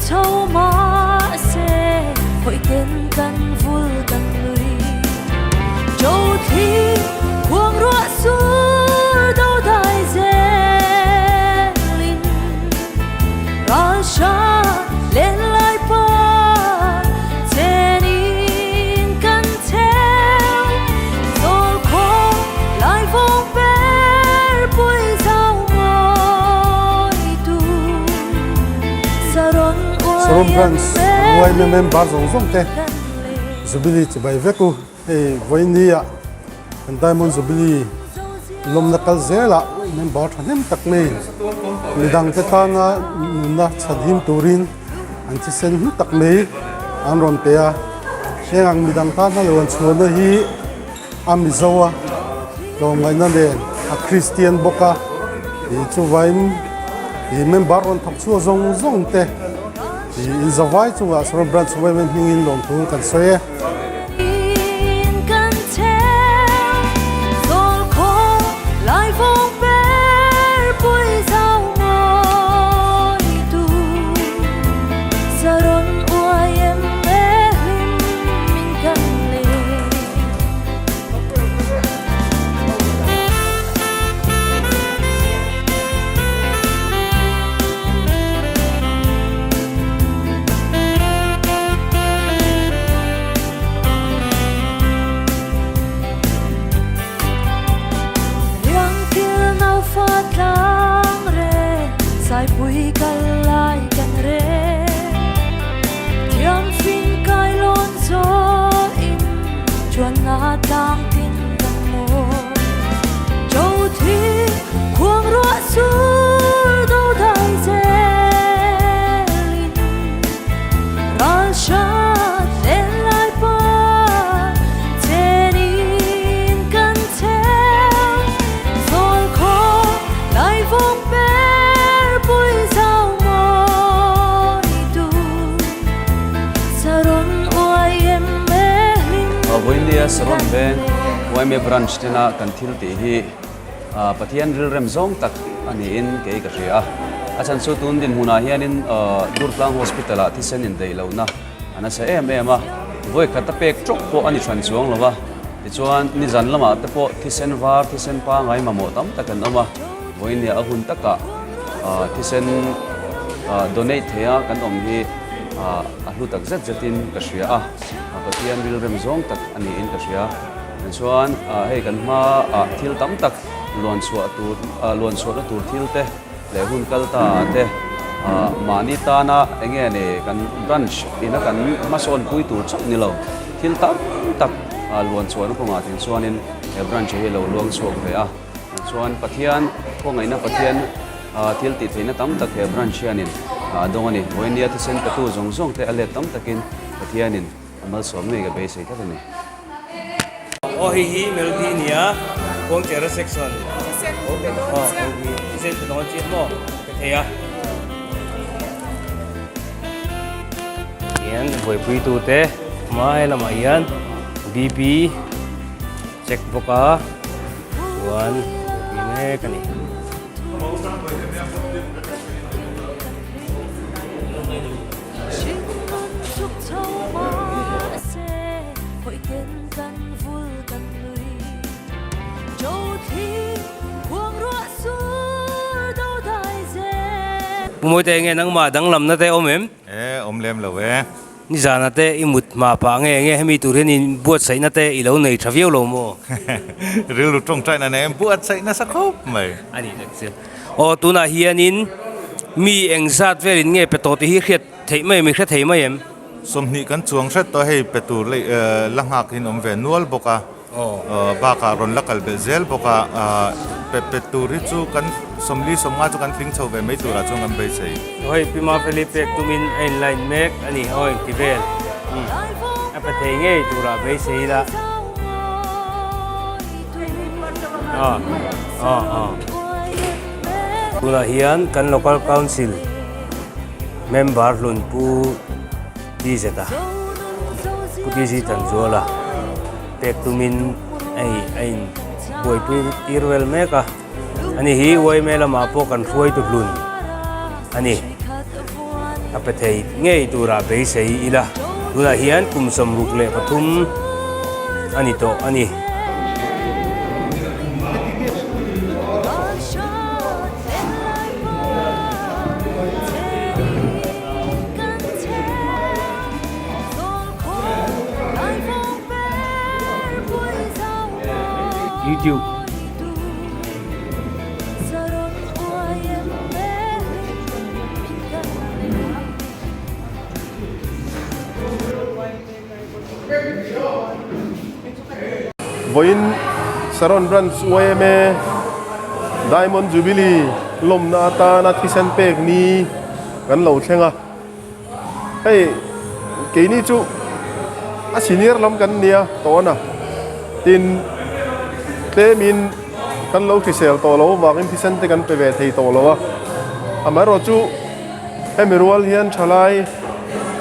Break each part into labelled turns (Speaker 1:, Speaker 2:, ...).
Speaker 1: châu má xe hội kiến căn vui căn lùi châu thi cuồng rũa xuống đâu đại dê linh ra xa lên lại ba trên in căn theo rồi khó lại vô bể bụi sao ngồi tu
Speaker 2: Saron Brands ngoài member zong te Zubili chibai veku hey voinia and diamond Zubili lom nakal zela member thanem takme midang te tanga na chadhim turin anchi sen hu takme anron pea hengang midang ta na lon chuana hi amizawa lo ngai na le a Christian boka hi chu vaim hi member on thak chu zong te in zawai chu a Saron Brands women hingin lom thu kan soye
Speaker 1: sai bụi căn lại căn rê thiam phim cài lon gió im chuan ngã đang tin căn mô châu thi cuồng rũa xuống đâu đại dê linh ra xa lên lại ba trên in căn theo rồi khó lại vùng
Speaker 3: Voinia Saron Ben YM branch tena kan thil ti hi pathian ril rem zong tak ani in ke ka ria achan chu tun din huna hianin Durplang hospital a thisen in dei lo na ana sa em a voi khata pek chok po ani than chuang lova ti chuan ni zan lama te po thisen var thisen pa ngai mamo tam takan ama Voinia a hun taka thisen donate thea kan om hi a hlu tak zet zetin ka ria a pathian ril rem zong tak ani in ka ria chuan hei kan ma thil tam tak luan suat tur thil te le hun kal ta te mani ta na enge ne kan branch ina kan mason pui tur chak ni lo thil tam tak luan suat ko nga tin chuan in he branch he lo luang suak ve a chuan pathian ko ngai na pathian thil ti theina tam tak he branch hianin dongani Voinia thisen ka tu zong te ale tam takin pathianin amal som nei ga be sei ta ni
Speaker 4: hi melody nia kong chera section okay isen no chi mo thea yan voi pui tu te mai la mai yan bp check boka one bine kani Mùi tê nghe nắng mà đắng lầm na tê ôm em.
Speaker 5: Ôm lem lâu về.
Speaker 4: Ni giờ na tê imut mà pa nghe hemi tu ren in buat sai na tê ilo nei travel lo mo.
Speaker 5: Ril lu trong trai na em buat sai na sắc hop mày.
Speaker 4: Ani được chưa? O tu na hian in mi eng zat ve in nghe peto ti hi khiat thei mai mi khiat thei mai em.
Speaker 5: Som ni kan chuang set to hei petu le langak in om ve nual boka. Ba ka ron lakal bezel boka petu ri chu kan somli somnga chu kan thling chho ve mai tu ra chung am be sei.
Speaker 4: Hoi pima Felipe tumin ein line mek ani hoi tivel. Apa thei nge tu ra be sei la. Tula hian kan local council member lun pu di zeta. Puti si tanjola. Pek tumin ai boy pu irwel meka. Ani hi woi mela mapo kan fuai tu lun. Ani apa thei ngei tura be sei ila tuna hian kumsom ruk le pathum ani to ani YouTube
Speaker 6: Voin Saron Branch OMA Diamond Jubilee lom na ta na thisen pek ni kan lo thenga hey ke ni chu a senior lam kan nia to na tin te min kan lo thisel to lo wa kan thisen te kan pe ve thei to lo wa amaro chu emerald hian thalai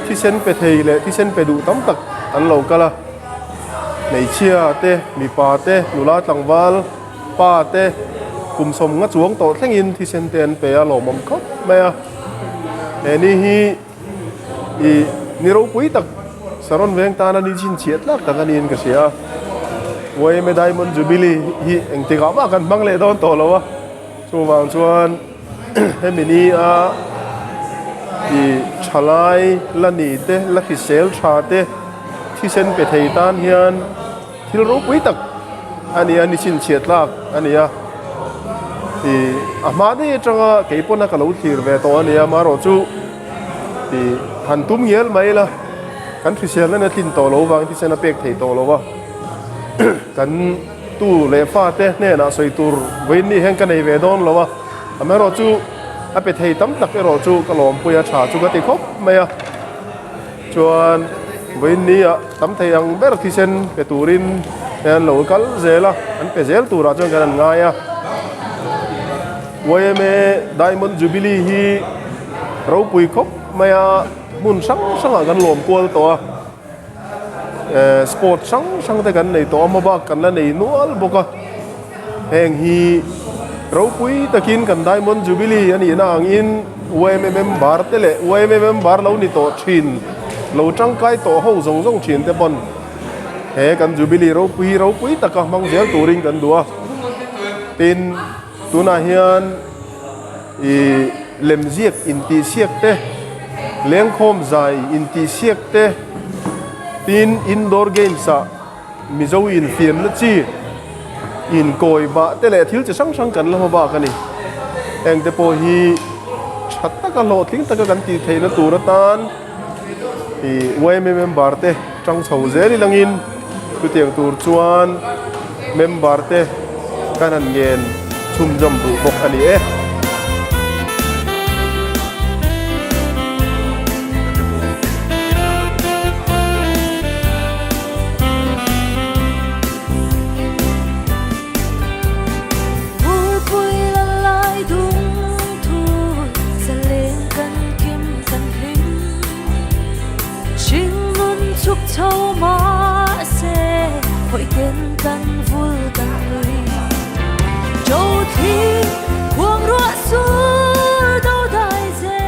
Speaker 6: thisen pe thei le thisen pe du tam tak an lo kala nei chia te mi pa te nula tlangwal pa te kum som nga chuang to thlengin thisen ten pe a lo mom khop maya ni hi i ni ro pui tak saron veng ta na ni chin chiat lak tak anin ka sia way me diamond jubilee hi eng te ga ma kan bang le don to lo wa chu wang chuan hemini a i chalai lani te lakhi sel tha te thisen pe thei tan hian thil ro pui tak ani chin chiat lak ania thì mà đi trong cái bọn nó cả lâu thì về to này mà rồi chú thì hành túm nghĩa mấy là cái thứ xe nó tin to lâu vàng thì xe nó bẹt thì to lâu vàng cái tu lệ pha thế này là xây tu với ní hàng cái này về đó lâu vàng mà rồi chú à bẹt thì tấm đặc cái rồi chú cái lồng bùi trà chú cái thì khóc mấy à cho với ní à tấm thì ăn bé thì xe cái tu rin nên lâu cái dễ là anh phải dễ tu ra cho cái này ngay à YMA Diamond Jubilee hi rau pui khop maya mun sang gan lom kwal to sport sang te kan nei to ma ba kan la nei nual boka heng hi rau pui takin kan Diamond Jubilee ani na angin YMA member te le YMA member lo ni to thin lo tang kai to ho zong thin te bon he kan Jubilee rau pui taka mang zel turing kan dua tin tuna hian i lem ziek in ti siek te leng khom zai in ti siek te tin indoor games a mizo in fiam la chi in koi ba te le thil che sang kan la ba ka ni eng te po hi that ta ka lo thing ta ka kan ti theina tur tan i YMA member te tang chho zeli langin tu tiang tur chuan member te kanan ngen chum jom du bok ani e
Speaker 1: Châu má xe hội kiến căn vui căn người châu thi cuồng rũa xuống đâu đại dê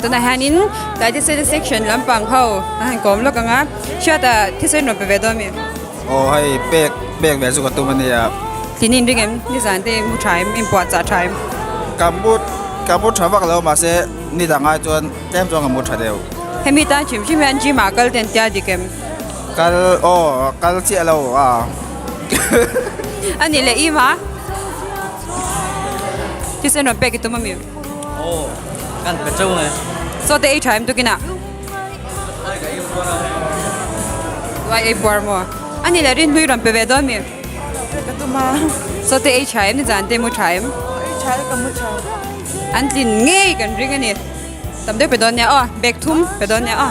Speaker 7: tuna hanin tại this section lampang ho han kom lo kanga shata thisen no pe do mi
Speaker 8: hay bek về su tu mani ya
Speaker 7: tinin ringem ni zante mu thaim import cha thaim
Speaker 8: kabut thawak lo ma se ni da ngai chuan tem chuan amut thadeu
Speaker 7: hemi ta chim chim han ji ma kal ten tia dikem
Speaker 8: kal chi alo
Speaker 7: ani le ima thisen no pe ki tu mami
Speaker 9: kan pe chau ne
Speaker 7: so the time to kina why a bar mo ani le rin hui ram pe ve do mi so the time ni zante mu time anh tin nghe cái riêng này tầm đấy phải đón nhà bẹt thum phải đón nhà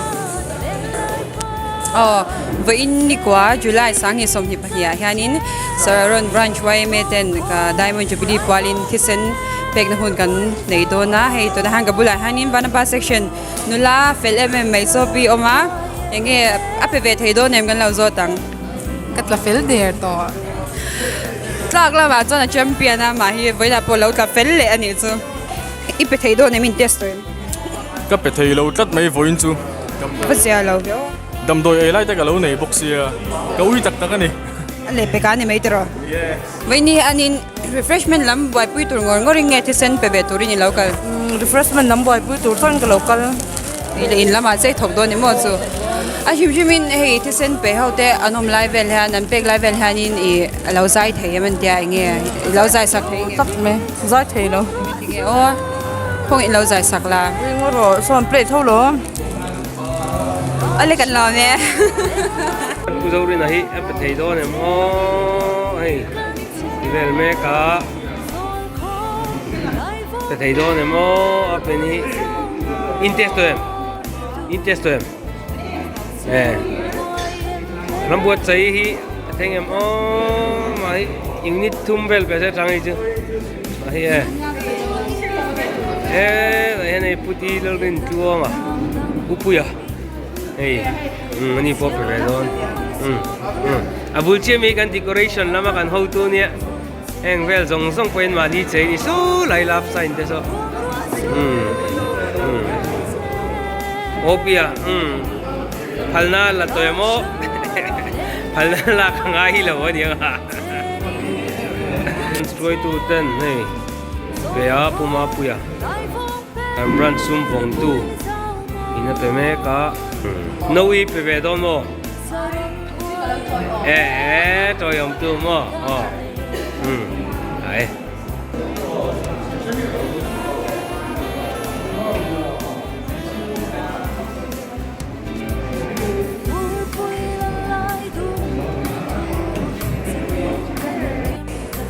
Speaker 7: với in đi qua July sáng ngày sớm thì phải hiện in Saron branch YMA ten ka Diamond Jubilee Palin Thisen bẹt na hun kan nei do na hay to na hang kabula hiện in Banapa section nula fel mai so pi oma enge ape thấy do nem kan lau zo tang
Speaker 10: cắt là fel der to
Speaker 7: tlag la ba cho na champion na ma hi với là polo ka fel le ani chu ipe thei do ne min test toin
Speaker 9: Các bé thầy lâu tất mấy vội chú.
Speaker 7: pa sia lo yo
Speaker 9: Đầm đôi ấy lại tất cả lâu này bốc xìa. Cấu ý tắc tắc này.
Speaker 7: le pe ka ne mai tro vai ni anin refreshment lam boy pui tur ngor ngor nge thisen pe be tur ni local
Speaker 10: refreshment nam boy pu tur thon ka local
Speaker 7: ile in lama chei thok do ni mo chu a him min hei thisen pe hote anom lai vel han an pek lai vel hanin i lo zai thei man tia nge lo zai sak thei nge
Speaker 10: tak me zai thei lo
Speaker 7: nge o phong i lo zai sak la
Speaker 10: ngor ro son plate tho lo
Speaker 7: ale kan lo me
Speaker 4: Cú dâu đi này em phải thấy đó này mò hay về mẹ cả phải thấy đó này mò ở bên này intesto em làm buat saya hi thấy em mà unit thum vel bây giờ trang chứ mà hi đây này putih lalu ni tua mà upu ya hey ini pop redon abulche me kan decoration lama kan how to nia eng vel zong zong point ma ni chei ni su lai lap sign te so opia phalna la toyamo phalna la kangai la wo dia stroi tu ten hey bea puma puya kan brand sum vong tu ina pe me ka noi pe ve don mo trời ông tu mo đấy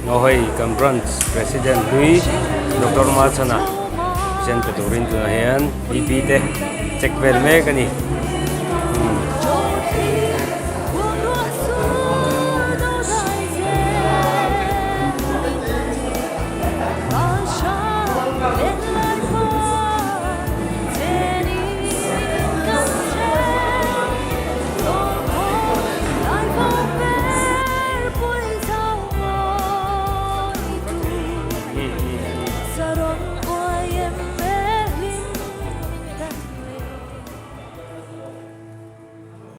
Speaker 4: Nohoi Conference President Louis Dr. Matsana Jen Peturin tu hian IPT check vel me kani